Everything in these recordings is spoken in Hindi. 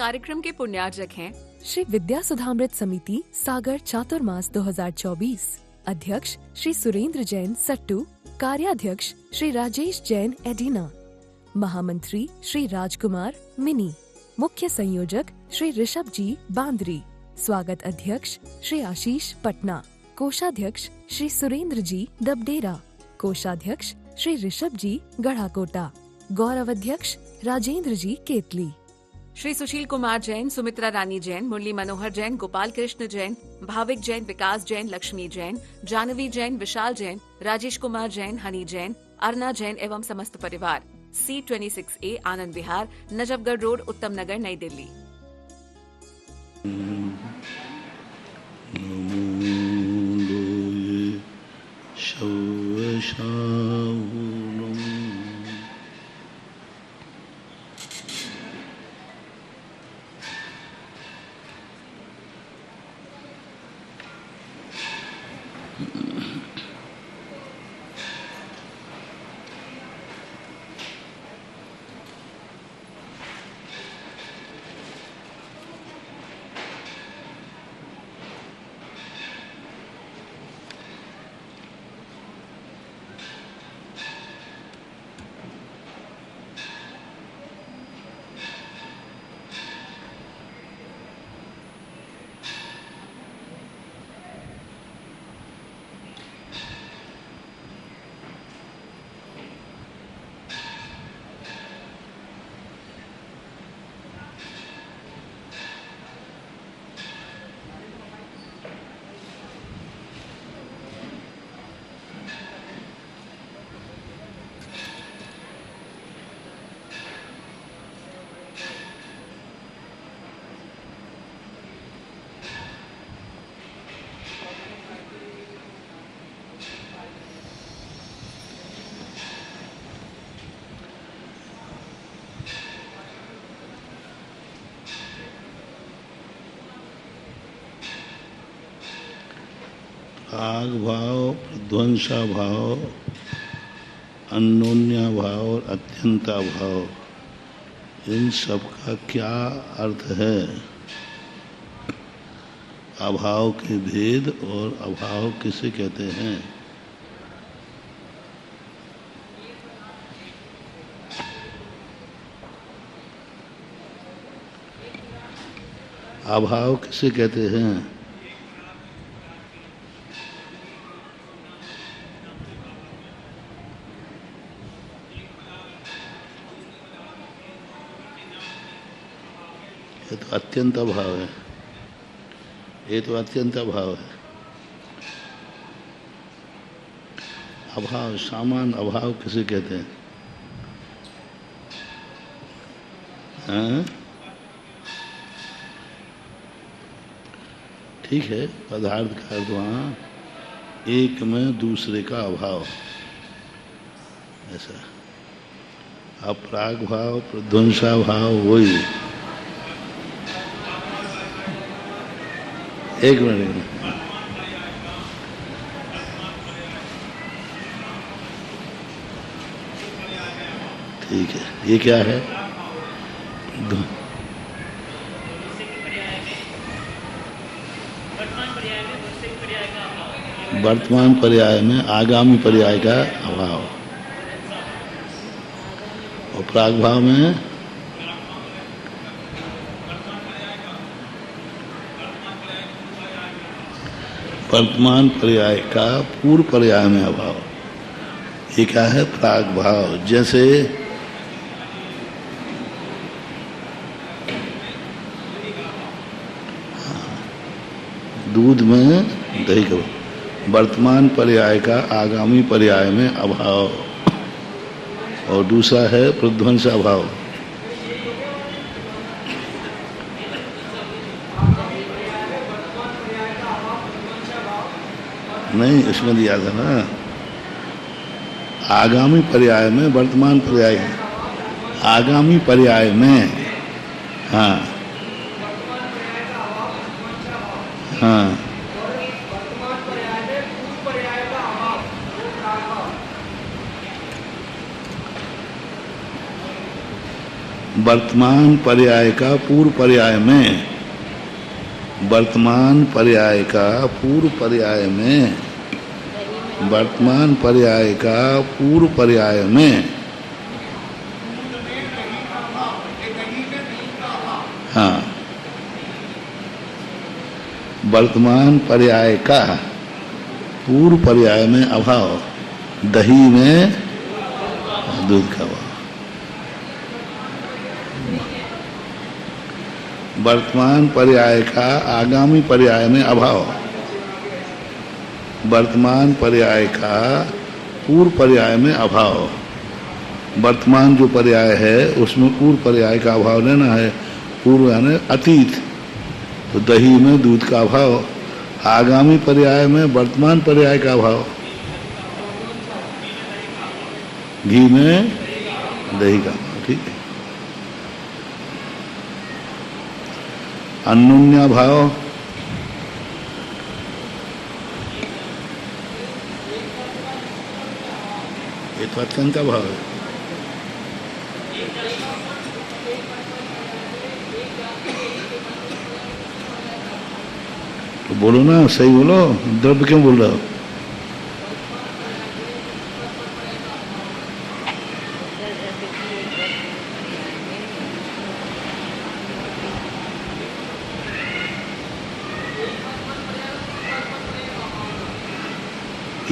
कार्यक्रम के पुण्यार्जक हैं श्री विद्या सुधामृत समिति सागर चातुर्मास 2024, अध्यक्ष श्री सुरेंद्र जैन सट्टू, कार्याध्यक्ष श्री राजेश जैन एडिना, महामंत्री श्री राजकुमार मिनी, मुख्य संयोजक श्री ऋषभ जी बांद्री, स्वागत अध्यक्ष श्री आशीष पटना, कोषाध्यक्ष श्री सुरेंद्र जी डबडेरा, कोषाध्यक्ष श्री ऋषभ जी गढ़ाकोटा, गौरव अध्यक्ष राजेंद्र जी केतली। श्री सुशील कुमार जैन, सुमित्रा रानी जैन, मुरली मनोहर जैन, गोपाल कृष्ण जैन, भाविक जैन, विकास जैन, लक्ष्मी जैन, जानवी जैन, विशाल जैन, राजेश कुमार जैन, हनी जैन, अर्ना जैन एवं समस्त परिवार, C26A आनंद विहार, नजफगढ़ रोड, उत्तम नगर, नई दिल्ली। आग भाव, प्रध्वंसा भाव, अन्योन्या भाव और अत्यंता भाव, इन सब का क्या अर्थ है? अभाव के भेद और अभाव किसे कहते हैं? अभाव किसे कहते हैं? ये तो अत्यंत अभाव है, ये तो अत्यंत अभाव है। अभाव, सामान अभाव किसे कहते हैं? हाँ? ठीक है, पदार्थ का अर्थ वहाँ एक में दूसरे का अभाव, ऐसा। अपराग भाव, प्रध्वंसा भाव, वही। एक मिनट, ठीक है। ये क्या है? वर्तमान पर्याय में आगामी पर्याय का अभाव, और प्राग भाव में वर्तमान पर्याय का पूर्व पर्याय में अभाव। ये क्या है? प्राग भाव। जैसे दूध में दही का वर्तमान पर्याय का आगामी पर्याय में अभाव, और दूसरा है प्रध्वंसा भाव। नहीं, इसमें दिया था ना, आगामी पर्याय में वर्तमान पर्याय, आगामी पर्याय में, हाँ हाँ, वर्तमान पर्याय का पूर्व पर्याय में, वर्तमान पर्याय का पूर्व पर्याय में, वर्तमान पर्याय का पूर्व पर्याय में, हाँ, वर्तमान पर्याय का पूर्व पर्याय में अभाव, दही में दूध का अभाव। वर्तमान पर्याय का आगामी पर्याय में अभाव, वर्तमान पर्याय का पूर्व पर्याय में अभाव। वर्तमान जो पर्याय है उसमें पूर्व पर्याय का अभाव लेना है। पूर्व यानी अतीत, तो दही में दूध का अभाव। आगामी पर्याय में वर्तमान पर्याय का अभाव, घी में दही का अभाव। ठीक है। अन्योन्या भाव, ये तो अत्यंत भाव है। तो बोलो ना, सही बोलो, द्रव्य क्यों बोल रहे हो?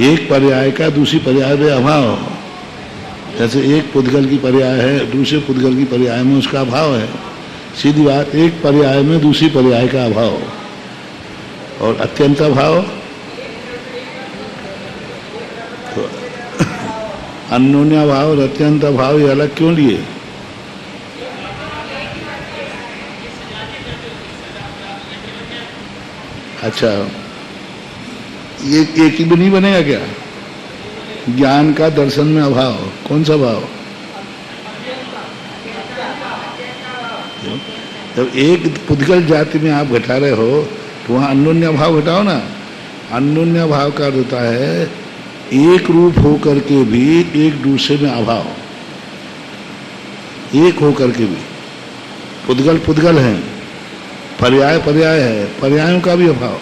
एक पर्याय का दूसरी पर्याय में अभाव, जैसे एक पुद्गल की पर्याय है, दूसरे पुद्गल की पर्याय में उसका अभाव है। सीधी बात, एक पर्याय में दूसरी पर्याय का अभाव। और अत्यंत अभाव, तो अन्योन्या भाव और अत्यंत भाव ये अलग क्यों लिए? अच्छा, ये एक ही भी नहीं बनेगा क्या? ज्ञान का दर्शन में अभाव, कौन सा भाव? जब एक पुद्गल जाति में आप घटा रहे हो तो वहां अन्योन्या भाव घटाओ ना। अन्योन्या भाव का अर्थ होता है एक रूप होकर के भी एक दूसरे में अभाव, एक होकर के भी। पुद्गल पुद्गल है, पर्याय पर्याय है, पर्यायों का भी अभाव।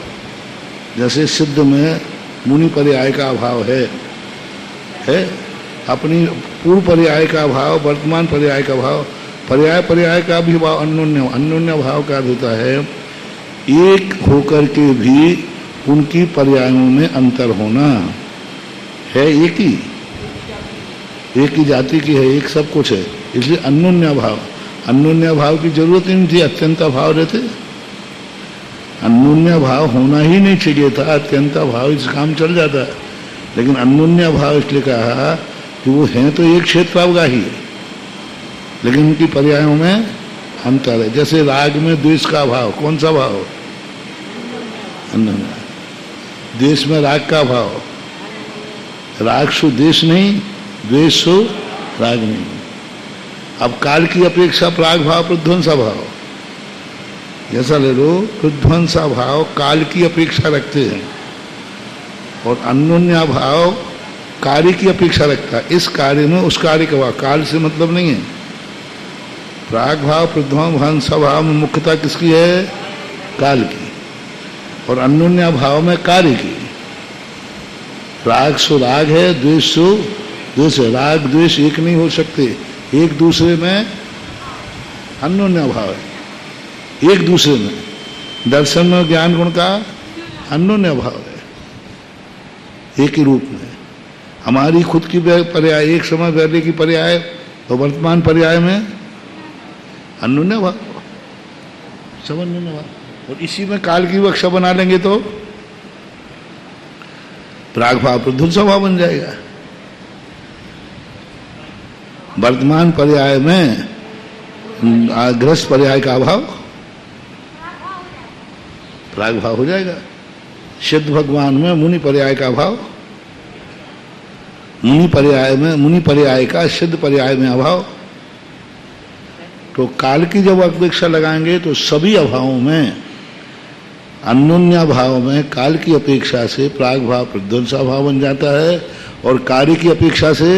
जैसे सिद्ध में मुनि पर्याय का अभाव है, अपनी पूर्व पर्याय का अभाव, वर्तमान पर्याय का अभाव, पर्याय पर्याय का भी भाव। अन्योन्य भाव का अर्थ होता है एक होकर के भी उनकी पर्यायों में अंतर होना है। एक ही जाति की है, एक सब कुछ है, इसलिए अन्योन्य भाव। अन्योन्य भाव की जरूरत ही नहीं थी, अत्यंत भाव रहते। अन्योन्य भाव होना ही नहीं चाहिए था, अत्यंत भाव इस काम चल जाता है। लेकिन अन्योन्य भाव इसलिए कहा कि वो हैं तो एक क्षेत्र अवगाही है, लेकिन उनकी पर्यायों में अंतर है। जैसे राग में द्वेष का भाव, कौन सा भाव? अन्योन्य। द्वेष में राग का भाव, राग सु द्वेष नहीं, द्वेष सु राग नहीं। अब काल की अपेक्षा प्राग भाव प्रध्वंसा भाव, जैसा ले लो, प्रध्वंसा भाव काल की अपेक्षा रखते हैं और अन्योन्या भाव कार्य की अपेक्षा रखता है। इस कार्य में उस कार्य का भाव, काल से मतलब नहीं है। प्राग भाव प्रध्वंसा भाव में मुख्यता किसकी है? काल की। और अन्योन्या भाव में कार्य की। राग सो राग है, द्वेष सो द्वेष है। राग द्वेष एक नहीं हो सकते, एक दूसरे में अन्योन्या भाव है, एक दूसरे में। दर्शन में ज्ञान गुण का अन्योन्य भाव है, एक ही रूप में। हमारी खुद की पर्याय, एक समय पहले की पर्याय तो वर्तमान पर्याय में अन्योन्य भाव, सब अन्योन्य भाव। और इसी में काल की वक्षा बना लेंगे तो प्राग भाव प्रध्वंसा भाव बन जाएगा। वर्तमान पर्याय में ग्रस्त पर्याय का अभाव, प्राग भाव हो जाएगा। सिद्ध भगवान में मुनि पर्याय का अभाव, मुनि पर्याय में मुनि पर्याय का सिद्ध पर्याय में अभाव। तो काल की जब अपेक्षा लगाएंगे तो सभी अभावों में, अन्योन्या भाव में काल की अपेक्षा से प्राग भाव प्रध्वंसा भाव बन जाता है और कार्य की अपेक्षा से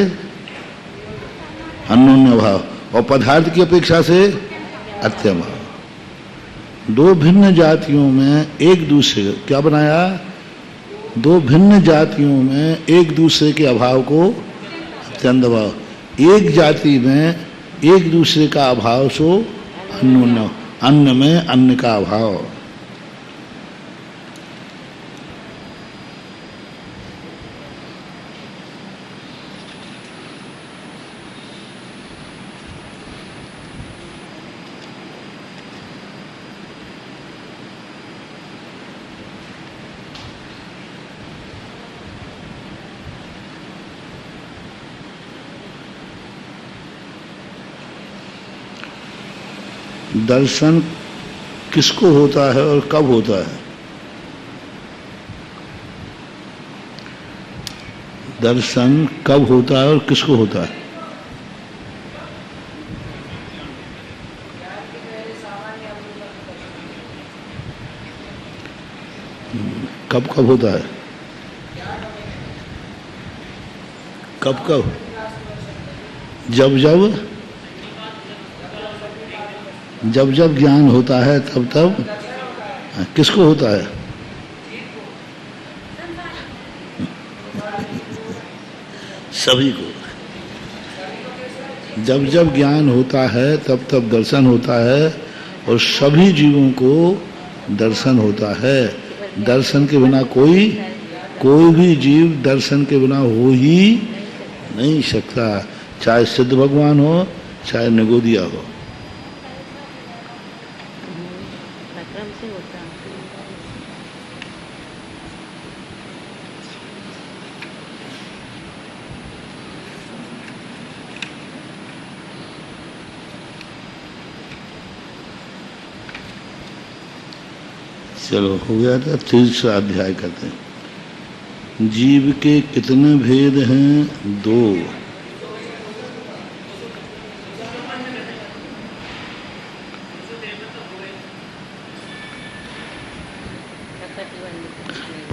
अन्योन्य भाव। और पदार्थ की अपेक्षा से अत्यम भाव। दो भिन्न जातियों में एक दूसरे क्या बनाया, दो भिन्न जातियों में एक दूसरे के अभाव को अत्यंत भाव, एक जाति में एक दूसरे का अभाव सो अन्योन्य, अन्न में अन्न का अभाव। दर्शन किसको होता है और कब होता है? दर्शन कब होता है और किसको होता है? कब कब होता है? कब कब? जब जब ज्ञान होता है तब तब। किसको होता है? सभी को। जब जब ज्ञान होता है तब तब दर्शन होता है और सभी जीवों को दर्शन होता है। दर्शन के बिना कोई भी जीव दर्शन के बिना हो ही नहीं सकता, चाहे सिद्ध भगवान हो चाहे निगोदिया हो। चलो हो गया था। तीसरा अध्याय करते हैं। जीव के कितने भेद हैं? 2।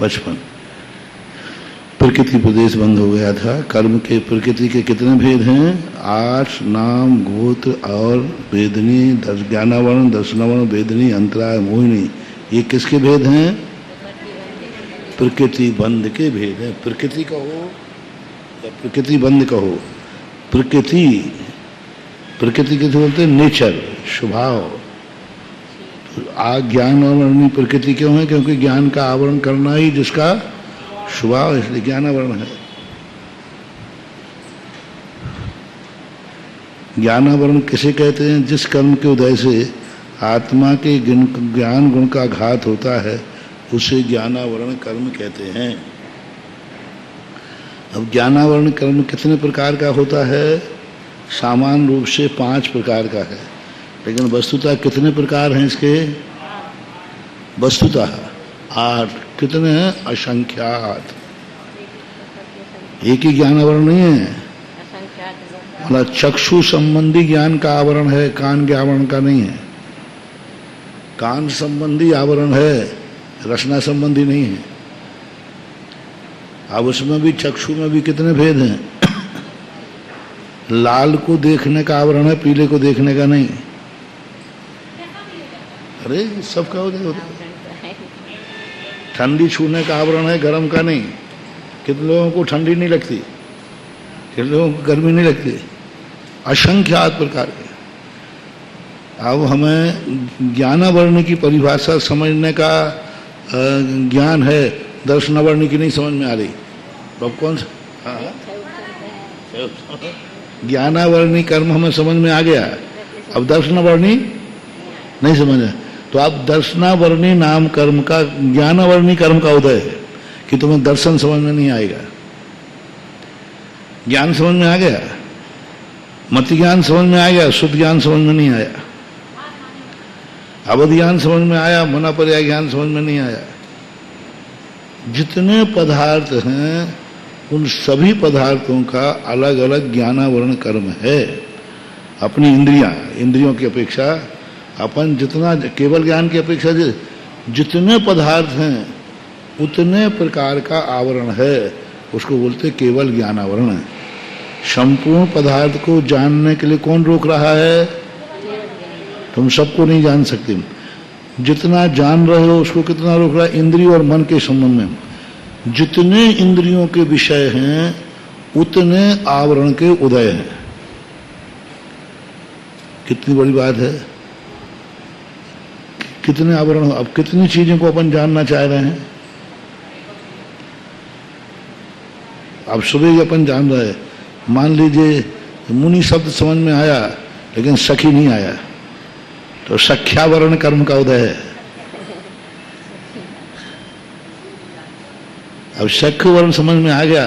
पचपन। प्रकृति प्रदेश बंद हो गया था। कर्म के प्रकृति के कितने भेद हैं? 8। नाम, गोत्र और वेदनी, ज्ञानावरण, दर्शनावरण, वेदनी, अंतराय, मोहिनी। ये किसके भेद हैं? प्रकृति बंध के भेद हैं। प्रकृति कहो या प्रकृति बंध कहो। प्रकृति किसे बोलते हैं? नेचर, स्वभाव। ज्ञान आवरण प्रकृति क्यों है? क्योंकि ज्ञान का आवरण करना ही जिसका स्वभाव, इसलिए ज्ञानावरण है। ज्ञानावरण किसे कहते हैं? जिस कर्म के उदय से आत्मा के ज्ञान गुण का घात होता है उसे ज्ञानावरण कर्म कहते हैं। अब ज्ञानावरण कर्म कितने प्रकार का होता है? सामान्य रूप से 5 प्रकार का है, लेकिन वस्तुतः कितने प्रकार हैं इसके? वस्तुतः 8। कितने हैं? असंख्यात। एक ही ज्ञानावरण नहीं है। मतलब चक्षु संबंधी ज्ञान का आवरण है, कान के आवरण का नहीं है। कान संबंधी आवरण है, रचना संबंधी नहीं है। अब उसमें भी चक्षु में भी कितने भेद हैं? लाल को देखने का आवरण है, पीले को देखने का नहीं। अरे सबका होता है। ठंडी छूने का आवरण है, गर्म का नहीं। कितने लोगों को ठंडी नहीं लगती, कितने लोगों को गर्मी नहीं लगती। असंख्यात प्रकार के। अब हमें ज्ञानावर्ण की परिभाषा समझने का ज्ञान है, दर्शनावर्ण की नहीं समझ में आ रही। अब कौन सा? ज्ञानावर्णी कर्म हमें समझ में आ गया, अब दर्शनावर्णी नहीं समझ में। तो आप दर्शनावर्णी नाम कर्म का, ज्ञानावर्णी कर्म का उदय है कि तुम्हें दर्शन समझ में नहीं आएगा। ज्ञान समझ में आ गया, मत ज्ञान समझ में आ गया, शुद्ध ज्ञान समझ में नहीं आया। अवध ज्ञान समझ में आया, मना पर्याय ज्ञान समझ में नहीं आया। जितने पदार्थ हैं उन सभी पदार्थों का अलग अलग ज्ञानावरण कर्म है। अपनी इंद्रियों की अपेक्षा अपन जितना, केवल ज्ञान की अपेक्षा जितने पदार्थ हैं उतने प्रकार का आवरण है, उसको बोलते केवल ज्ञानावरण है। संपूर्ण पदार्थ को जानने के लिए कौन रोक रहा है? तुम सबको नहीं जान सकते। जितना जान रहे हो उसको कितना रोक रहा है? इंद्रिय और मन के संबंध में जितने इंद्रियों के विषय हैं उतने आवरण के उदय हैं। कितनी बड़ी बात है। कितने आवरण, अब कितनी चीजों को अपन जानना चाह रहे हैं। अब सुबह ही अपन जान रहे हैं, मान लीजिए मुनि शब्द समझ में आया लेकिन सखी नहीं आया, तो सख्यावरण कर्म का उदय है। अब सख्य वर्ण समझ में आ गया,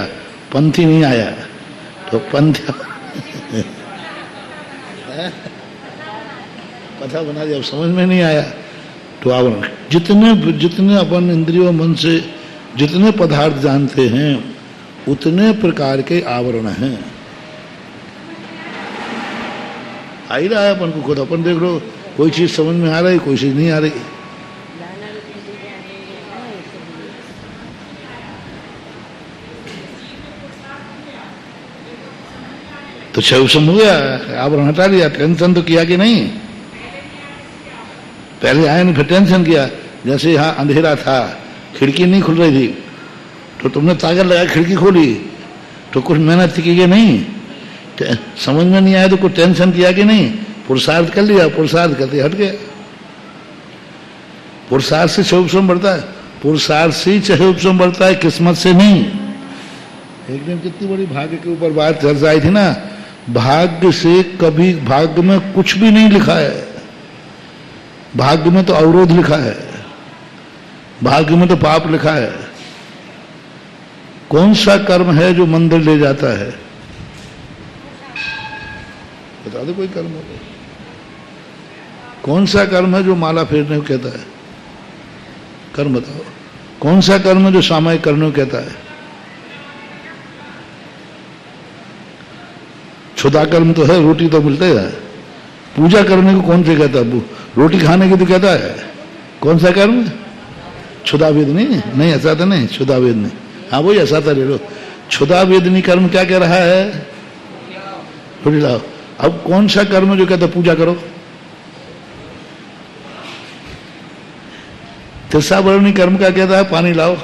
पंथी नहीं आया, तो पंथ पता बना दिया, अब समझ में नहीं आया तो आवरण। जितने जितने अपन इंद्रियों मन से जितने पदार्थ जानते हैं उतने प्रकार के आवरण हैं। आ ही रहा है अपन को खुद। अपन देख लो, कोई चीज समझ में आ रही, कोई चीज नहीं आ रही। तो क्षय हो गया, आवरण हटा दिया। टेंशन तो किया कि नहीं? पहले आए नहीं, फिर टेंशन किया। जैसे यहाँ अंधेरा था, खिड़की नहीं खुल रही थी, तो तुमने ताकत लगा खिड़की खोली, तो कुछ मेहनत की कि नहीं? समझ में नहीं आया तो कुछ टेंशन किया कि नहीं? पुरुषार्थ कर लिया, पुरुषार्थ करते हट गया। पुरुषार्थ से क्षय बढ़ता है, पुरुषार्थ से क्षय बढ़ता है, किस्मत से नहीं। एक दिन कितनी बड़ी भाग्य के ऊपर बात चर्चा आई थी ना। भाग्य से कभी, भाग्य में कुछ भी नहीं लिखा है। भाग्य में तो अवरोध लिखा है, भाग्य में तो पाप लिखा है। कौन सा कर्म है जो मंदिर ले जाता है? बता दो कोई कर्म हो। कौन सा कर्म है जो माला फेरने को कहता है? कर्म बताओ। कौन सा कर्म है जो सामायिक करने को कहता है? छुदा कर्म तो है, रोटी तो मिलते है। पूजा करने को कौन से कहता है? रोटी खाने की तो कहता है। कौन सा कर्म? छुदा वेदनी नहीं, ऐसा तो नहीं, छुदा वेदनी, हाँ वही ऐसा था, ले लो। छुदा वेदनी कर्म क्या कह रहा है? रोटी लाओ। अब कौन सा कर्म जो कहता पूजा करो? त्रिसावर्णी कर्म का कहता है पानी लाओ,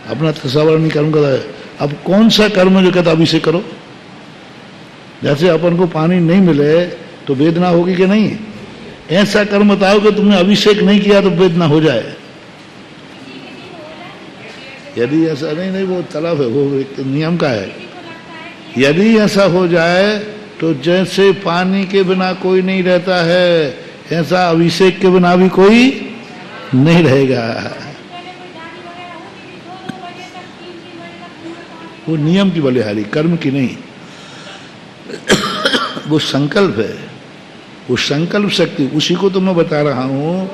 अपना त्रिसावर्णी कर्म कहता है। अब कौन सा कर्म जो कहता अभिषेक करो? जैसे अपन को पानी नहीं मिले तो वेदना होगी कि नहीं? ऐसा कर्म बताओ कि तुमने अभिषेक नहीं किया तो वेदना हो जाए। यदि ऐसा नहीं, वो तलब है, वो एक नियम का है। यदि ऐसा हो जाए तो जैसे पानी के बिना कोई नहीं रहता है, ऐसा अभिषेक के बिना भी कोई नहीं रहेगा। वो नियम की बलिहारी, कर्म की नहीं। वो संकल्प है, वो संकल्प शक्ति। उसी को तो मैं बता रहा हूं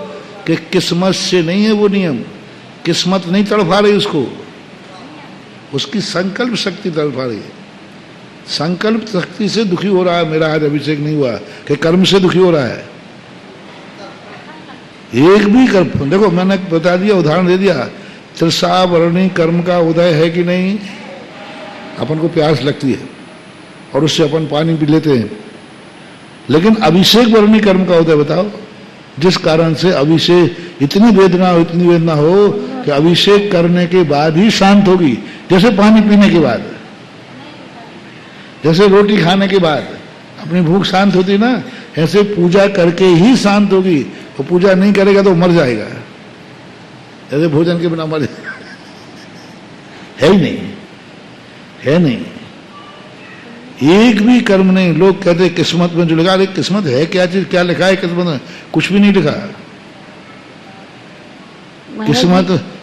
कि किस्मत से नहीं है वो नियम। किस्मत नहीं तड़फा रही उसको, उसकी संकल्प शक्ति तड़फा रही है। संकल्प शक्ति से दुखी हो रहा है, मेरा आज अभिषेक नहीं हुआ, कि कर्म से दुखी हो रहा है। एक भी कर्म, देखो मैंने बता दिया, उदाहरण दे दिया। त्रिसावर्णी कर्म का उदय है कि नहीं? अपन को प्यास लगती है और उससे अपन पानी पी लेते हैं, लेकिन अभिषेक वर्णी कर्म का उदय बताओ, जिस कारण से अभिषेक इतनी वेदना हो कि अभिषेक करने के बाद ही शांत होगी। जैसे पानी पीने के बाद, जैसे रोटी खाने के बाद अपनी भूख शांत होती ना, ऐसे पूजा करके ही शांत होगी। तो पूजा नहीं करेगा तो मर जाएगा, जैसे भोजन के बिना मर जाएगा। है ही नहीं, है नहीं। एक भी कर्म नहीं। लोग कहते किस्मत में जो लिखा, अरे किस्मत है क्या चीज? क्या लिखा है किस्मत में? कुछ भी नहीं लिखा।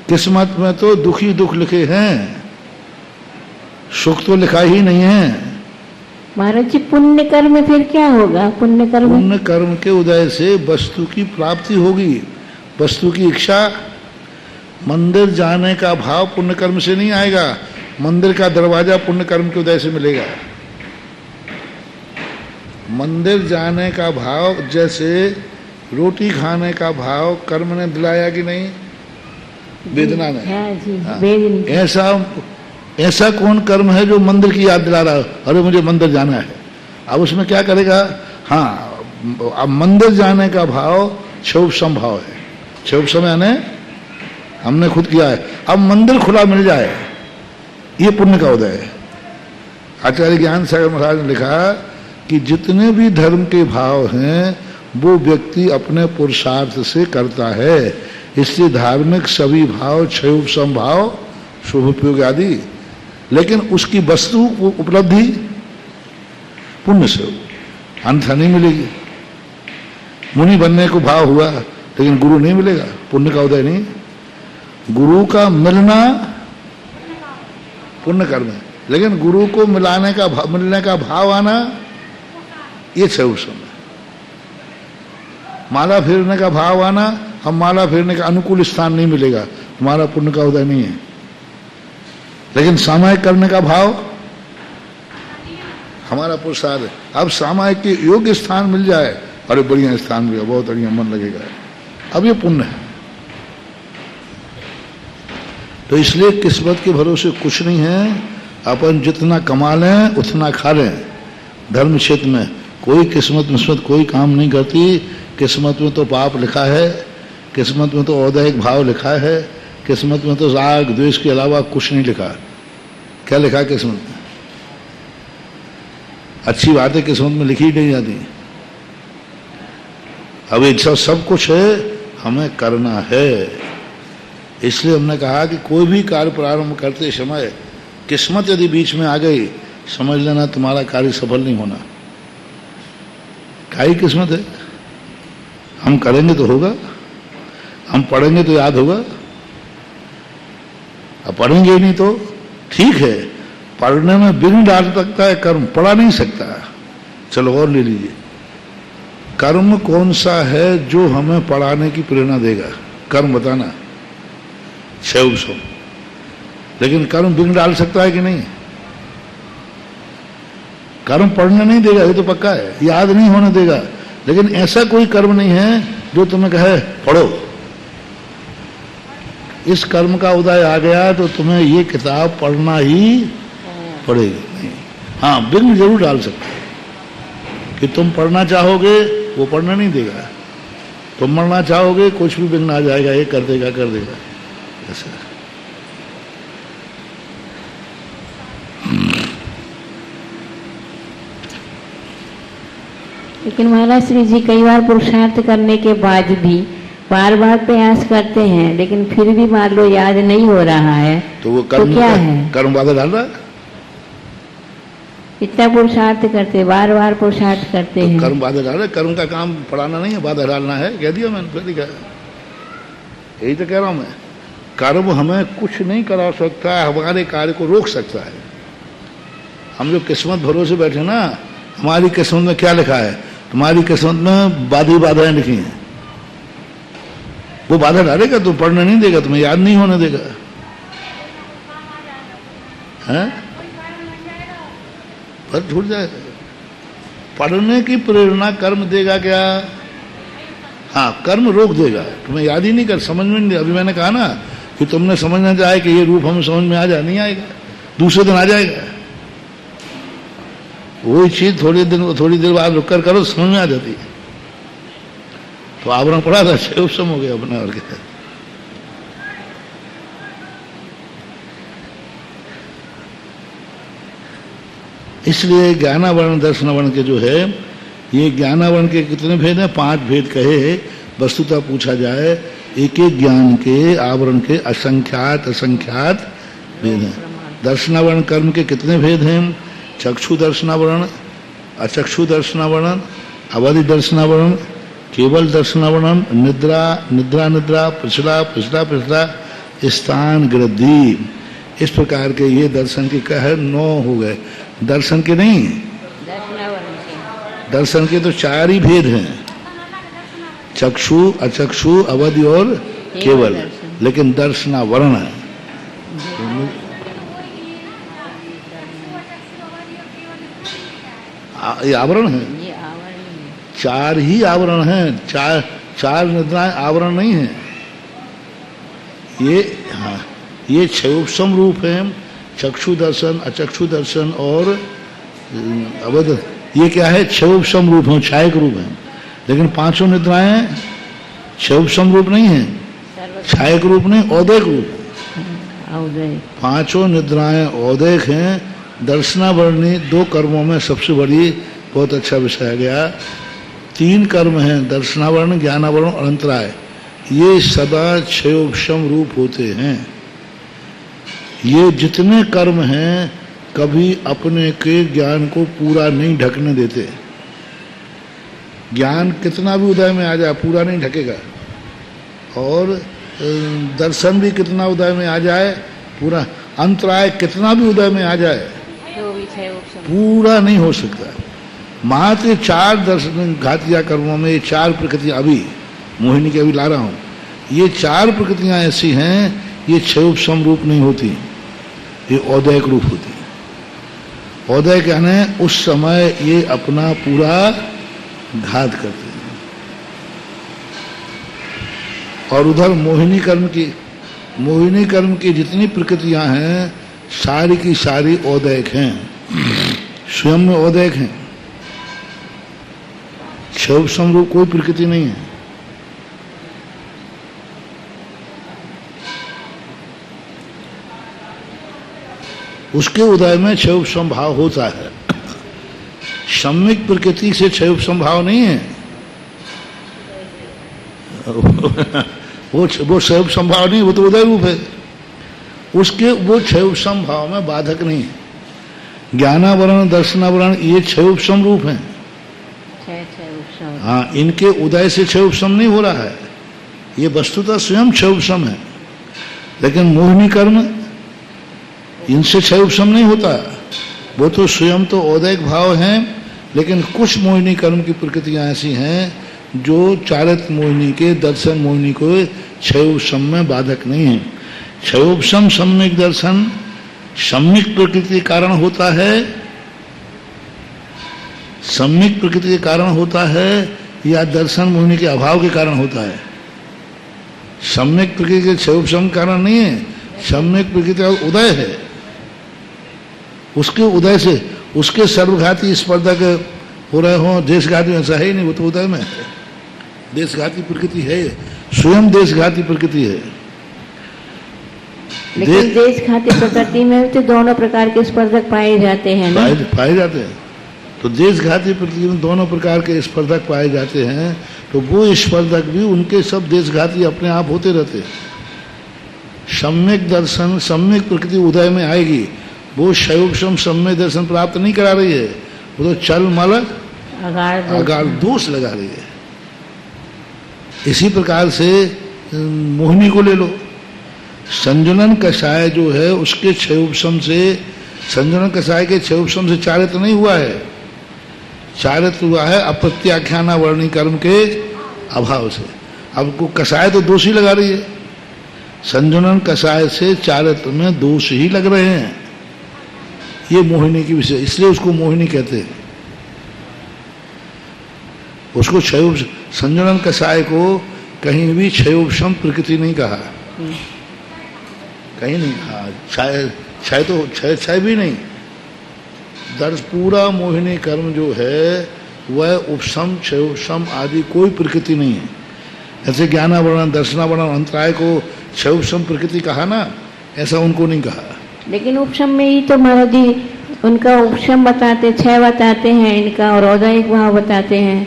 किस्मत में तो दुख ही दुख लिखे हैं, सुख तो लिखा ही नहीं है। महाराज जी, पुण्य कर्म फिर क्या होगा? पुण्य कर्म के उदय से वस्तु की प्राप्ति होगी, वस्तु की इच्छा। मंदिर जाने का भाव पुण्य कर्म से नहीं आएगा, मंदिर का दरवाजा पुण्य कर्म के उदय से मिलेगा। मंदिर जाने का भाव, जैसे रोटी खाने का भाव कर्म ने दिलाया कि नहीं? वेदना ने। हाँ जी, हाँ। वेदना। ऐसा ऐसा कौन कर्म है जो मंदिर की याद दिला रहा है, अरे मुझे मंदिर जाना है। अब उसमें क्या करेगा, हाँ अब मंदिर जाने का भाव क्षोभ भाव है। क्षोभ यानी हमने खुद किया है, अब मंदिर खुला मिल जाए, ये पुण्य का उदय है। आचार्य ज्ञान सागर महाराज ने लिखा कि जितने भी धर्म के भाव हैं वो व्यक्ति अपने पुरुषार्थ से करता है, इसलिए धार्मिक सभी भाव क्षोभ समभाव शुभ उपयोग आदि, लेकिन उसकी वस्तु उपलब्धि पुण्य से हो, अन्यथा नहीं मिलेगी। मुनि बनने को भाव हुआ लेकिन गुरु नहीं मिलेगा, पुण्य का उदय नहीं। गुरु का मिलना पुण्य कर्म है, लेकिन गुरु को मिलने का भाव आना ये क्षोभ सम है। माला फेरने का भाव आना, हम माला फेरने का अनुकूल स्थान नहीं मिलेगा, तुम्हारा पुण्य का उदय नहीं है। लेकिन सामायिक करने का भाव हमारा पुरुषार्थ है। अब सामायिक के योग्य स्थान मिल जाए, अरे बढ़िया स्थान मिलेगा, बहुत बढ़िया मन लगेगा, अब ये पुण्य है। तो इसलिए किस्मत के भरोसे कुछ नहीं है, अपन जितना कमा लें उतना खा लें। धर्म क्षेत्र में कोई किस्मत कोई काम नहीं करती। किस्मत में तो पाप लिखा है, किस्मत में तो औदैहिक भाव लिखा है, किस्मत में तो राग द्वेष के अलावा कुछ नहीं लिखा। क्या लिखा है किस्मत में? अच्छी बातें किस्मत में लिखी नहीं जाती। अब ये सब कुछ है, हमें करना है। इसलिए हमने कहा कि कोई भी कार्य प्रारंभ करते समय किस्मत यदि बीच में आ गई, समझ लेना तुम्हारा कार्य सफल नहीं होना। क्या ही किस्मत है, हम करेंगे तो होगा, हम पढ़ेंगे तो याद होगा, अब पढ़ेंगे ही नहीं तो ठीक है, पढ़ने में विघ्न डाल सकता है कर्म, पढ़ा नहीं सकता। चलो और ले लीजिए, कर्म कौन सा है जो हमें पढ़ाने की प्रेरणा देगा? कर्म बताना, क्षोभ सो। लेकिन कर्म विघ्न डाल सकता है कि नहीं? कर्म पढ़ने नहीं देगा, ये तो पक्का है, याद नहीं होने देगा। लेकिन ऐसा कोई कर्म नहीं है जो तुम्हें कहे पढ़ो। इस कर्म का उदय आ गया तो तुम्हें ये किताब पढ़ना ही पड़ेगी। नहीं, हाँ विघ्न जरूर डाल सकते हो कि तुम पढ़ना चाहोगे, वो पढ़ना नहीं देगा। तुम मरना चाहोगे, कुछ भी विघ्न आ जाएगा, ये कर देगा ऐसा। लेकिन महाराज श्री जी कई बार पुरुषार्थ करने के बाद भी बार बार प्रयास करते हैं, लेकिन फिर भी मान लो याद नहीं हो रहा है, तो वो कर्म तो क्या है? कर्म बाधा डाल रहा है। इतना पुरुषार्थ करते, बार बार पुरुषार्थ करते तो हैं, कर्म बाधा डाल रहा है। कर्म का काम पढ़ाना नहीं है, बाधा डालना है। कह दिया मैंने, फिर दिखा, यही तो कह रहा हूं मैं। कर्म हमें कुछ नहीं करा सकता है, हमारे कार्य को रोक सकता है। हम जो किस्मत भरोसे बैठे ना, हमारी किस्मत में क्या लिखा है? तुम्हारी किस्मत में बाधाएं लिखी हैं, वो बाधा डालेगा, तो पढ़ने नहीं देगा, तुम्हें याद नहीं होने देगा, हैं? पर छूट जाएगा। पढ़ने की प्रेरणा कर्म देगा क्या? हाँ, कर्म रोक देगा, तुम्हें याद ही नहीं कर, समझ में नहीं। अभी मैंने कहा ना कि तुमने समझना चाहे कि ये रूप हमें समझ में आ जाए, नहीं आएगा, दूसरे दिन आ जाएगा। वही चीज थोड़ी देर बाद रुक कर करो, समझ में आ जाती है। तो आवरण पड़ा था, क्षोभ सम हो गया अपना। और क्या, इसलिए ज्ञानावरण दर्शनावरण के जो है, ये ज्ञानावरण के कितने भेद हैं? 5 भेद कहे। वस्तुतः पूछा जाए, एक एक ज्ञान के आवरण के असंख्यात भेद हैं। दर्शनावरण कर्म के कितने भेद हैं? चक्षु दर्शनावरण, अचक्षु दर्शनावरण, अवधि दर्शनावरण, केवल दर्शनावरण, निद्रा, पिछला, स्थान गृद्धि। इस प्रकार के ये दर्शन के कहे 9 हो गए। दर्शन के नहीं, दर्शन के तो 4 ही भेद हैं, चक्षु, अचक्षु, अवधि और केवल। लेकिन दर्शनावरण है, ये आवरण है। 4 ही आवरण हैं, चार निद्राएं आवरण नहीं है। ये हाँ, ये क्षोभ सम रूप है, चक्षु दर्शन, अचक्षु दर्शन और अवध, ये क्या है? क्षयोपशम रूप है, छायक रूप है। लेकिन पांचों निद्राएं क्षयोपशम रूप नहीं है, छायक रूप नहीं, औदैक रूप। पांचों निद्राएं औदैक हैं। दर्शनावरणी दो कर्मों में सबसे बड़ी, बहुत अच्छा विषय गया। तीन कर्म हैं, दर्शनावरण, ज्ञानावरण और अंतराय। ये सदा क्षयोपशम रूप होते हैं। ये जितने कर्म हैं कभी अपने के ज्ञान को पूरा नहीं ढकने देते। ज्ञान कितना भी उदय में आ जाए पूरा नहीं ढकेगा, और दर्शन भी कितना उदय में आ जाए पूरा, अंतराय कितना भी उदय में आ जाए पूरा नहीं हो सकता। मात्र चार दर्शन घातिया कर्मों में ये चार प्रकृतियां, अभी मोहिनी के अभी ला रहा हूं, ये चार प्रकृतियां ऐसी हैं, ये क्षयोपशम रूप नहीं होती, ये औदैक रूप होती। औदय कहने उस समय ये अपना पूरा घात करते हैं। और उधर मोहिनी कर्म की जितनी प्रकृतियां हैं सारी की सारी औदैक हैं, स्वयं में औदैक हैं, क्षयोपशम रूप कोई प्रकृति नहीं है। उसके उदय में क्षयोपशम भाव होता है। सम्यक प्रकृति से क्षयोपशम भाव नहीं है। वो क्षयोपशम भाव नहीं, वो तो उदय रूप है। उसके वो क्षयोपशम भाव में बाधक नहीं है। ज्ञानावरण, दर्शनावरण ये क्षयोपशम रूप हैं। हाँ, इनके उदय से क्षयोपशम नहीं हो रहा है, ये वस्तुतः स्वयं क्षयोपशम है। लेकिन मोहिनी कर्म इनसे क्षयोपशम नहीं होता, वो तो स्वयं तो औदैक भाव हैं। लेकिन कुछ मोहिनी कर्म की प्रकृतियां ऐसी हैं जो चारित मोहिनी के, दर्शन मोहिनी को क्षयोपशम में बाधक नहीं है। क्षयोपशम सम्यक दर्शन सम्यक प्रकृति के कारण होता है, सम्यक प्रकृति के कारण होता है, या दर्शन मोहिनी के अभाव के कारण होता है। सम्यक प्रकृति के क्षयोपशम कारण नहीं है, सम्यक प्रकृति का उदय है। उसके उदय से उसके सर्वघाती स्पर्धक हो रहे हो, देशघाती ऐसा है ही नहीं, वो तो उदय में है। देशघाती प्रकृति है, स्वयं देशघाती प्रकृति है। लेकिन देशघाती प्रकृति में तो दोनों प्रकार के स्पर्धक पाए जाते हैं ना? पाए जाते हैं। तो देशघाती प्रकृति में दोनों प्रकार के स्पर्धक पाए जाते हैं, तो वो स्पर्धक भी उनके सब देशघाती अपने आप होते रहते हैं। सम्यक दर्शन, सम्यक प्रकृति उदय में आएगी, वो क्षयोपशम सम्यक दर्शन प्राप्त नहीं करा रही है, वो तो चल मल अगार दोष लगा रही है। इसी प्रकार से मोहिनी को ले लो, संजनन कषाय जो है उसके क्षयोपशम से, संजनन कषाय के क्षयोपशम से चारित्र नहीं हुआ है, चारित्र हुआ है अप्रत्याख्याना वर्णी कर्म के अभाव से। अब को कषाय तो दोष ही लगा रही है, संजनन कषाय से चारित्र में दोष ही लग रहे हैं। ये मोहिनी की विषय, इसलिए उसको मोहिनी कहते हैं। उसको क्षयोप, संजनन कषाय को कहीं भी क्षयोपशम प्रकृति नहीं कहा, कहीं नहीं कहा। क्षय तो क्षय भी नहीं। दर्श पूरा मोहिनी कर्म जो है वह उपशम, क्षयोपशम आदि कोई प्रकृति नहीं है। ऐसे ज्ञानावरण, दर्शनावरण, अंतराय को क्षयोपशम प्रकृति कहा ना, ऐसा उनको नहीं कहा। लेकिन उपशम में ही तो महाराज जी उनका उपशम बताते, क्षय बताते हैं इनका, और औदैहिक भाव बताते हैं।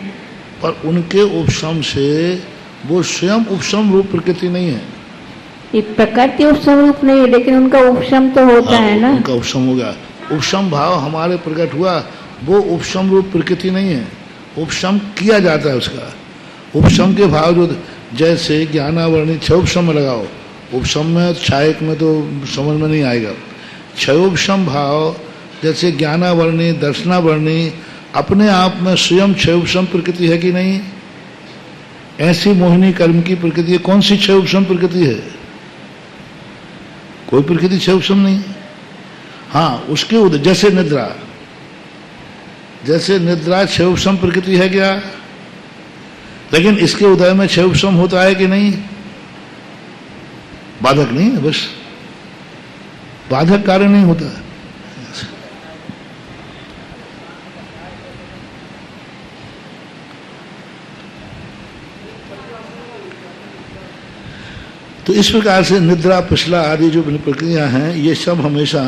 पर उनके उपशम से वो स्वयं उपशम रूप प्रकृति नहीं है। ये प्रकृति उपशम रूप नहीं है, लेकिन उनका उपशम तो होता है ना। उनका उपशम हो गया, उपशम भाव हमारे प्रकट हुआ, वो उपशम रूप प्रकृति नहीं है, उपशम किया जाता है उसका। उपशम के भाव जो जैसे ज्ञानावरणी क्षयोपशम में लगाओ, उपशम में छायक में तो समझ में नहीं आएगा। क्षयोपशम भाव जैसे ज्ञानावरणी, दर्शनावरणी अपने आप में स्वयं क्षयोपशम प्रकृति है कि नहीं? ऐसी मोहिनी कर्म की प्रकृति कौन सी क्षयोपशम प्रकृति है? कोई प्रकृति क्षयोपशम नहीं। हाँ, उसके उदय जैसे निद्रा, जैसे निद्रा क्षयोपशम प्रकृति है क्या? लेकिन इसके उदय में क्षयोपशम होता है कि नहीं? बाधक नहीं है बस। बाधक कार्य नहीं होता। तो इस प्रकार से निद्रा, पिछला आदि जो प्रक्रिया हैं, ये सब हमेशा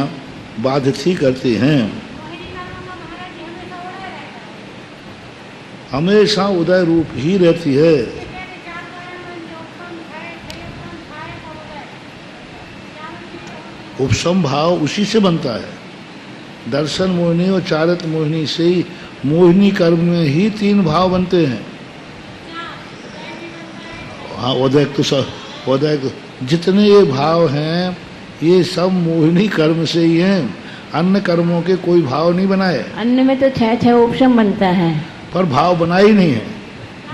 बाधित ही करती हैं, हमेशा उदय रूप ही रहती है। उपशम भाव उसी से बनता है। दर्शन मोहिनी और चारित मोहिनी से ही, मोहिनी कर्म में ही 3 भाव बनते हैं। हाँ, उदयक तो सब, उदयक जितने ये भाव हैं ये सब मोहिनी कर्म से ही हैं। अन्य कर्मों के कोई भाव नहीं बनाए। अन्य में तो 6 उपशम बनता है, पर भाव बना ही नहीं है।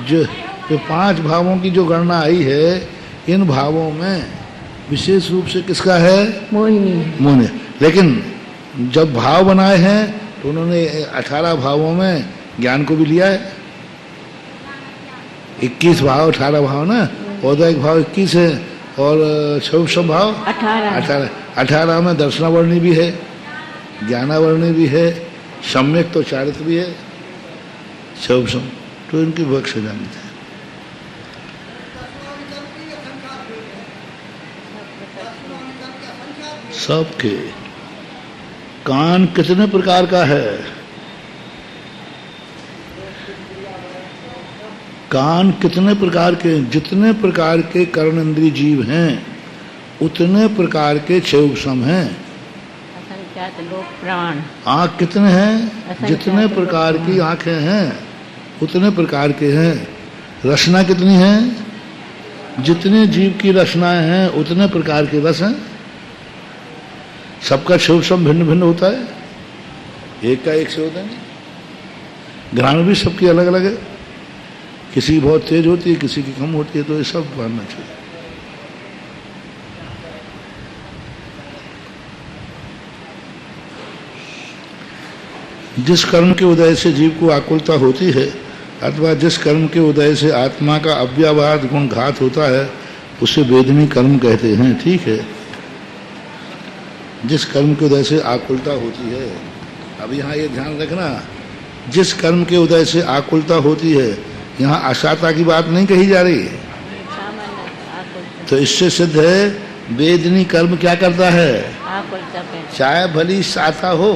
जो 5 भावों की जो गणना आई है, इन भावों में विशेष रूप से किसका है? मोहिनी। लेकिन जब भाव बनाए हैं तो उन्होंने 18 भावों में ज्ञान को भी लिया है। 21 भाव, 18 भाव ना, औदयिक भाव 21 है और क्षौभम भाव 18 में दर्शनावर्णी भी है, ज्ञानावर्णी भी है, सम्यक तो चारित भी है, क्षौभम, तो इनकी विवक्षा जानी है। सबके कान कितने प्रकार का है? कान कितने प्रकार के? जितने प्रकार के कर्णेंद्रिय जीव हैं उतने प्रकार के 6 उपशम हैं। आँख कितने हैं? जितने प्रकार की आँखें हैं उतने प्रकार के हैं। रचना कितनी है? जितने जीव की रचनाएं हैं उतने प्रकार के रस हैं। सबका 6 उपशम भिन्न भिन्न होता है, एक का एक से होता है। घ्राण भी सबकी अलग अलग है, किसी की बहुत तेज होती है, किसी की कम होती है, तो ये सब मानना चाहिए। जिस कर्म के उदय से जीव को आकुलता होती है अथवा जिस कर्म के उदय से आत्मा का अव्यावाद गुण घात होता है उसे वेदनी कर्म कहते हैं। ठीक है, जिस कर्म के उदय से आकुलता होती है, अब यहाँ ये ध्यान रखना, जिस कर्म के उदय से आकुलता होती है, यहाँ अशाता की बात नहीं कही जा रही है। तो इससे सिद्ध है वेदनी कर्म क्या करता है? चाहे भली साता हो।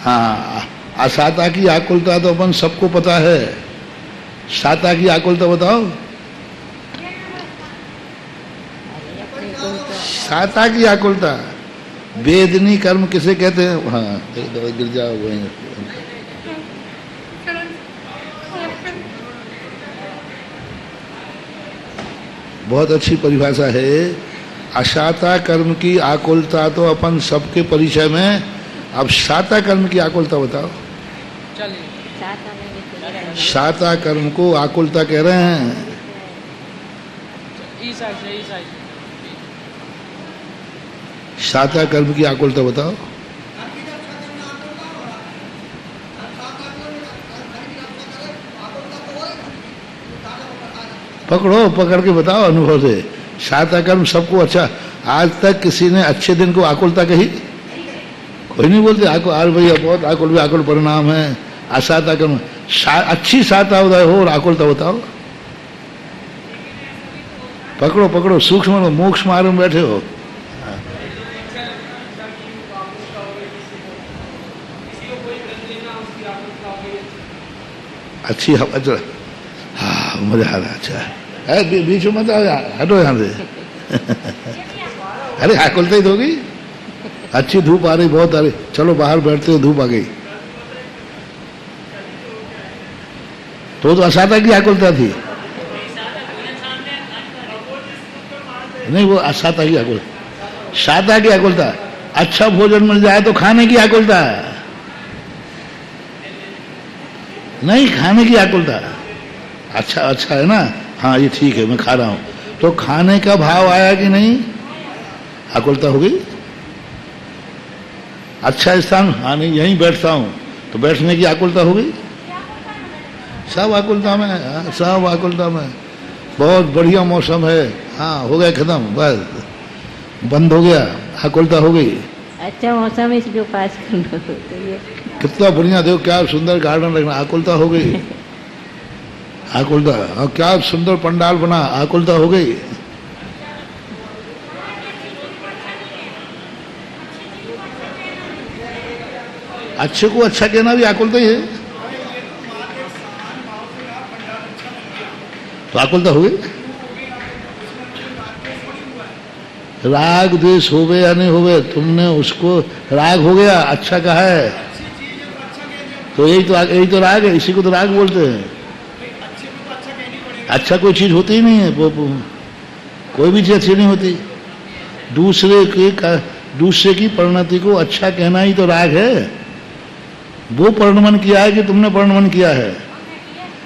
हाँ, असाता की आकुलता तो अपन सबको पता है, साता की आकुलता बताओ। साता की आकुलता, वेदनी कर्म किसे कहते हैं? हाँ, गिर जाओ वहीं। बहुत अच्छी परिभाषा है। अशाता कर्म की आकुलता तो अपन सबके परिचय में, अब शाता कर्म की आकुलता बताओ। शाता कर्म को आकुलता कह रहे हैं। शाता कर्म की आकुलता बताओ। पकड़ो, पकड़ के बताओ अनुभव से। शाता कर्म सबको अच्छा, आज तक किसी ने अच्छे दिन को आकुलता कही? कोई नहीं बोलते आकुल भैया बहुत आकुल भी आकुल परिणाम है। असाता कर्म, अच्छी साता उदय हो और आकुलता बताओ। पकड़ो पकड़ो, सूक्ष्म मोक्ष मार्ग में बैठे हो। अच्छी हवा चल, हाँ मजा आ रहा। अच्छा है, बीच में मत आओ, हटो यहाँ से। अरे आकुलता ही होगी। अच्छी धूप आ रही, बहुत आ रही, चलो बाहर बैठते हो, धूप आ गई। तो असाता की आकुलता थी, नहीं वो असाता की आकुलता। साता की आकुलता, अच्छा भोजन मिल जाए तो खाने की आकुलता, नहीं खाने की आकुलता। अच्छा अच्छा है ना, हाँ ये ठीक है मैं खा रहा हूं, तो खाने का भाव आया कि नहीं? आकुलता हो गई। अच्छा स्थान, हाँ नहीं यहीं बैठता हूं, तो बैठने की आकुलता हो गई। सब आकुलता में, हाँ सब आकुलता में। बहुत बढ़िया मौसम है, हाँ हो गया खत्म, बस बंद हो गया। आकुलता हो गई। अच्छा मौसम इसके पास करना तो ये कितना बढ़िया, देखो क्या सुंदर गार्डन रखना, आकुलता हो गई। आकुलता, और क्या सुंदर पंडाल बना, आकुलता हो गई। अच्छे को अच्छा कहना भी आकुलता ही है, तो आकुलता हो गई। राग द्वेष होवे या नहीं होवे, तुमने उसको राग हो गया, अच्छा कहा है, तो यही तो राग है, इसी को तो राग बोलते हैं। अच्छा कोई चीज होती ही नहीं है, कोई भी चीज अच्छी नहीं होती। दूसरे की परिणति को अच्छा कहना ही तो राग है। वो परिणमन किया है कि तुमने परिणमन किया है,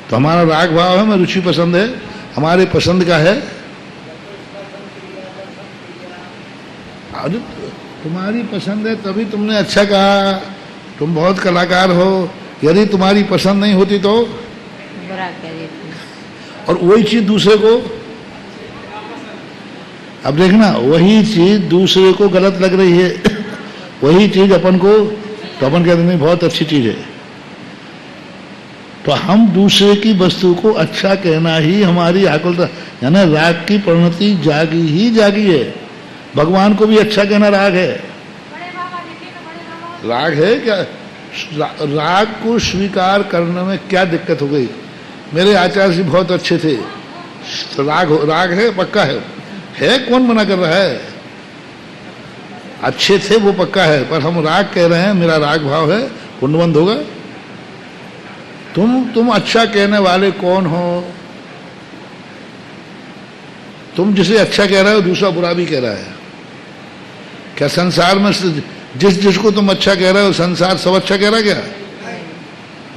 तो हमारा राग भाव है, हमें रुचि पसंद है, हमारे पसंद का है। अरे तुम्हारी पसंद है तभी तुमने अच्छा कहा, तुम बहुत कलाकार हो। यदि तुम्हारी पसंद नहीं होती तो बुरा कह देती। और वही चीज दूसरे को, अब देखना, वही चीज दूसरे को गलत लग रही है, वही चीज अपन को, तो अपन कहते नहीं बहुत अच्छी चीज है। तो हम दूसरे की वस्तु को अच्छा कहना ही हमारी आकुलता, यानी राग की परिणति जागी ही जागी है। भगवान को भी अच्छा कहना राग है। राग है क्या? राग को स्वीकार करने में क्या दिक्कत हो गई? मेरे आचार्य जी बहुत अच्छे थे, राग है, पक्का है, कौन मना कर रहा है? अच्छे थे वो पक्का है, पर हम राग कह रहे हैं, मेरा राग भाव है, पुण्यवंत होगा। तुम अच्छा कहने वाले कौन हो? तुम जिसे अच्छा कह रहे हो दूसरा बुरा भी कह रहा है। क्या संसार में जिसको तुम अच्छा कह रहे हो संसार सब अच्छा कह रहा है क्या?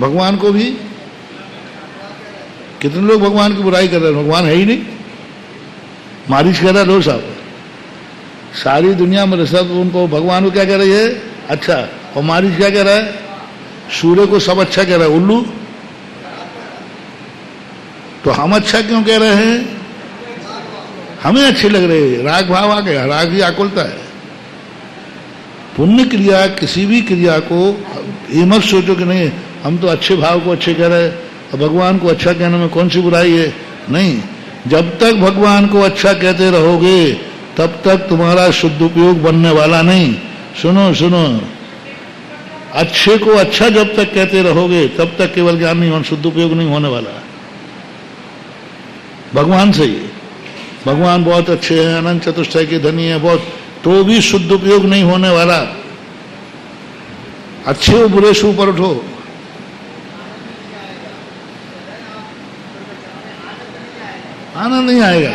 भगवान को भी कितने लोग भगवान की बुराई कर रहे हैं, भगवान है ही नहीं। मारिश कह रहा है, लो साहब सारी दुनिया में सब उनको, भगवान को क्या कह रही है? अच्छा। और मारिश क्या कह रहा है? सूर्य को सब अच्छा कह रहा है, उल्लू। तो हम अच्छा क्यों कह रहे हैं? हमें अच्छे लग रहे हैं, राग भाव आ गया, राग ही आकुलता है। पुण्य क्रिया, किसी भी क्रिया को ये मत सोचो कि नहीं हम तो अच्छे भाव को अच्छे कह रहे हैं, और भगवान को अच्छा कहने में कौन सी बुराई है? नहीं, जब तक भगवान को अच्छा कहते रहोगे तब तक तुम्हारा शुद्ध उपयोग बनने वाला नहीं। सुनो, अच्छे को अच्छा जब तक कहते रहोगे तब तक केवल ज्ञान नहीं, शुद्ध उपयोग नहीं होने वाला। भगवान से ही, भगवान बहुत अच्छे हैं, अनंत चतुष्टय के धनी है बहुत, तो भी शुद्ध उपयोग नहीं होने वाला। अच्छे हो बुरे से ऊपर उठो। आनंद नहीं आएगा,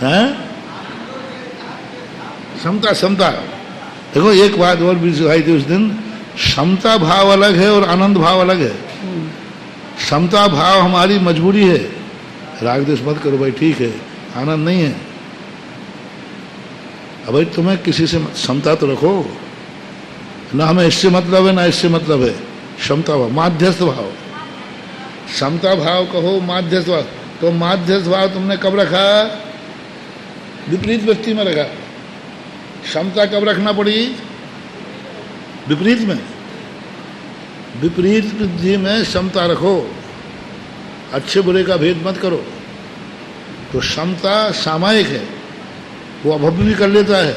है? समता। देखो एक बात और भी सिखाई थी उस दिन, समता भाव अलग है और आनंद भाव अलग है। समता भाव हमारी मजबूरी है, राग द्वेष मत करो भाई, ठीक है, आनंद नहीं है। अब भाई तुम्हें किसी से समता तो रखो ना, हमें इससे मतलब है ना इससे मतलब है। समता भाव, माध्यस्थ भाव, समता भाव कहो, माध्यस्थ भाव। तो माध्यस्थ भाव तुमने कब रखा? विपरीत वृत्ति में रखा। समता कब रखना पड़ी? विपरीत में। विपरीत वृत्ति में समता रखो, अच्छे बुरे का भेद मत करो। तो समता सामायिक है, वो अभव्य भी कर लेता है।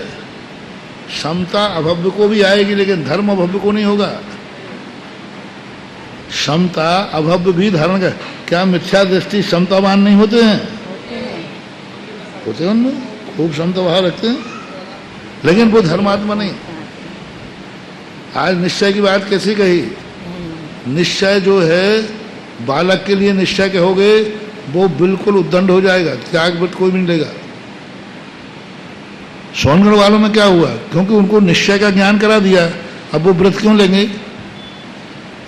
समता अभव्य को भी आएगी, लेकिन धर्म अभव्य को नहीं होगा। समता अभव्य भी धारण कर, क्या मिथ्या दृष्टि समतावान नहीं होते हैं? होते हैं, उनमें खूब समता भाव रखते हैं, लेकिन वो धर्मात्मा नहीं। आज निश्चय की बात कैसी कही? निश्चय जो है बालक के लिए निश्चय कहोगे वो बिल्कुल उद्दंड हो जाएगा, त्याग व्रत कोई नहीं लेगा। सोनगढ़ वालों में क्या हुआ? क्योंकि उनको निश्चय का ज्ञान करा दिया, अब वो व्रत क्यों लेंगे?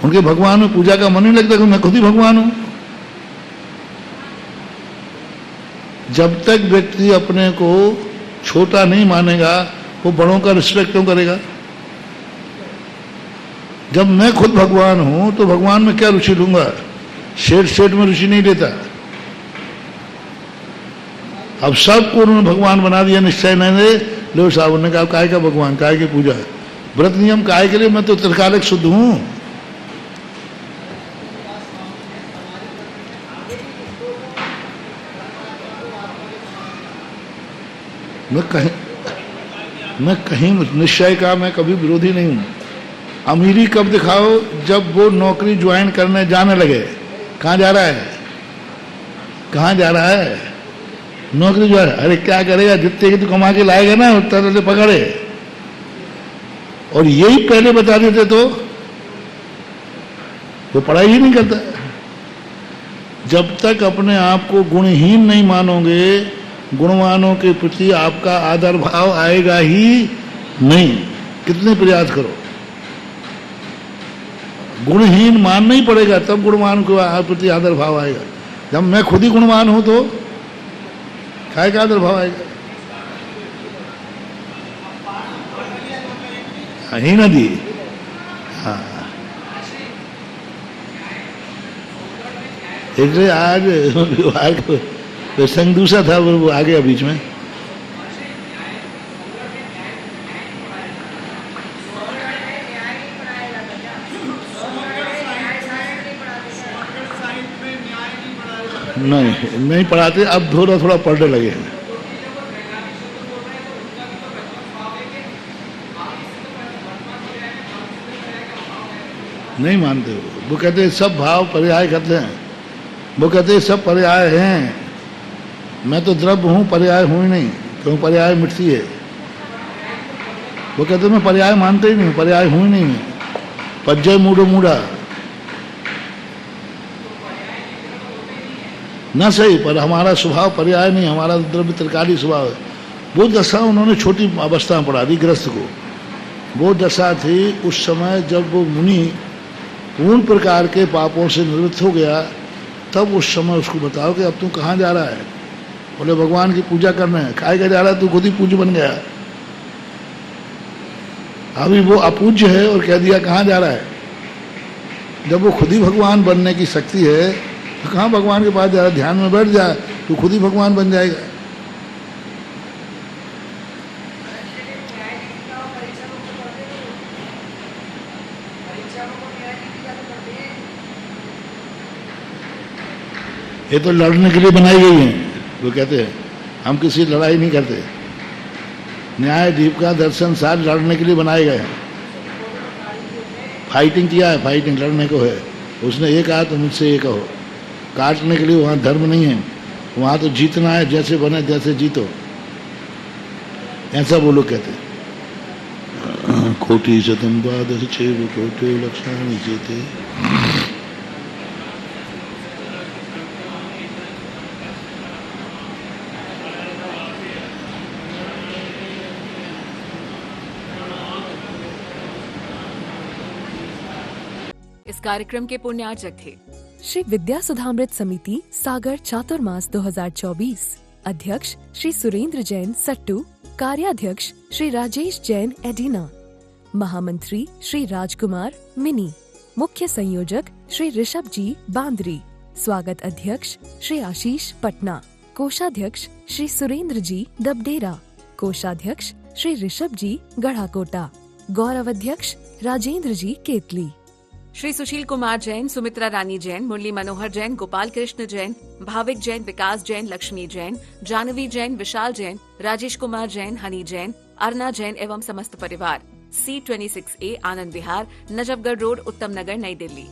उनके भगवान में पूजा का मन नहीं लगता कि मैं खुद ही भगवान हूं। जब तक व्यक्ति अपने को छोटा नहीं मानेगा वो बड़ों का रिस्पेक्ट क्यों करेगा? जब मैं खुद भगवान हूं तो भगवान में क्या रुचि लूंगा? सेठ में रुचि नहीं लेता। अब सबको उन्होंने भगवान बना दिया निश्चय नहीं। लो साहब ने कहा काय का भगवान, काय की पूजा, व्रत नियम काय के लिए, मैं तो त्रिकालिक शुद्ध हूं। मैं कहीं निश्चय का मैं कभी विरोधी नहीं हूं। अमीरी कब दिखाओ, जब वो नौकरी ज्वाइन करने जाने लगे। कहां जा रहा है, कहां जा रहा है, नौकरी ज्वाइन, अरे क्या करेगा, जितने की तो कमा के लाएगा ना उतना तो पकड़े। और यही पहले बता देते तो वो पढ़ाई ही नहीं करता। जब तक अपने आप को गुणहीन नहीं मानोगे, गुणवानों के प्रति आपका आदर भाव आएगा ही नहीं, कितने प्रयास करो। गुणहीन मानना ही पड़ेगा, तब गुणवान के प्रति आदर भाव आएगा। जब मैं खुद ही गुणवान हूं तो काय का आदर भाव आएगा। ही नदी, हाँ इसलिए आज विवाह प्रसंग दूसरा था, वो आ गया बीच में। नहीं पढ़ाते, अब थोड़ा थोड़ा पढ़ने लगे हैं। नहीं मानते वो कहते सब भाव पर्याय करते हैं, वो कहते सब पर्याय हैं। मैं तो द्रव्य हूं, पर्याय हूं ही नहीं, क्यों पर्याय मिटती है। वो कहते मैं पर्याय मानते ही नहीं, पर्याय हूं ही नहीं, पज्जय मूढ़ो मूढ़ा न सही, पर हमारा स्वभाव पर्याय नहीं, हमारा द्रव्य त्रिकाली स्वभाव है। वो दशा उन्होंने छोटी अवस्था में पढ़ा दी गृहस्थ को। वो दशा थी उस समय जब वो मुनि पूर्ण प्रकार के पापों से निवृत्त हो गया, तब उस समय उसको बताओ कि अब तू कहाँ जा रहा है। बोले भगवान की पूजा करना है। काय का जा रहा है, तू खुद ही पूज्य बन गया। अभी वो अपूज्य है और कह दिया कहाँ जा रहा है। जब वो खुद ही भगवान बनने की शक्ति है तो कहाँ भगवान के पास जा रहा है। ध्यान में बैठ जा, तू खुद ही भगवान बन जाएगा। ये तो लड़ने के लिए बनाई गई है। वो कहते हैं हम किसी लड़ाई नहीं करते, न्याय दीप का दर्शन साथ लड़ने के लिए बनाए गए हैं। फाइटिंग किया है, फाइटिंग लड़ने को है। उसने ये कहा तो मुझसे ये कहो, काटने के लिए वहाँ धर्म नहीं है, वहाँ तो जीतना है, जैसे बने जैसे जीतो, ऐसा वो लोग कहते हैं। खोटी शतम द्वादश छेव कोटि लक्षाणि जेते। इस कार्यक्रम के पुण्यार्चक थे श्री विद्या सुधामृत समिति सागर चातुर्मास 2024, अध्यक्ष श्री सुरेंद्र जैन सट्टू, कार्याध्यक्ष श्री राजेश जैन एडिना, महामंत्री श्री राजकुमार मिनी, मुख्य संयोजक श्री ऋषभ जी बांदरी, स्वागत अध्यक्ष श्री आशीष पटना, कोषाध्यक्ष श्री सुरेंद्र जी दबडेरा, कोषाध्यक्ष श्री ऋषभ जी गढ़ाकोटा, गौरव अध्यक्ष राजेंद्र जी केतली। श्री सुशील कुमार जैन, सुमित्रा रानी जैन, मुरली मनोहर जैन, गोपाल कृष्ण जैन, भाविक जैन, विकास जैन, लक्ष्मी जैन, जानवी जैन, विशाल जैन, राजेश कुमार जैन, हनी जैन, अर्ना जैन एवं समस्त परिवार। C26A आनंद विहार, नजफगढ़ रोड, उत्तम नगर, नई दिल्ली।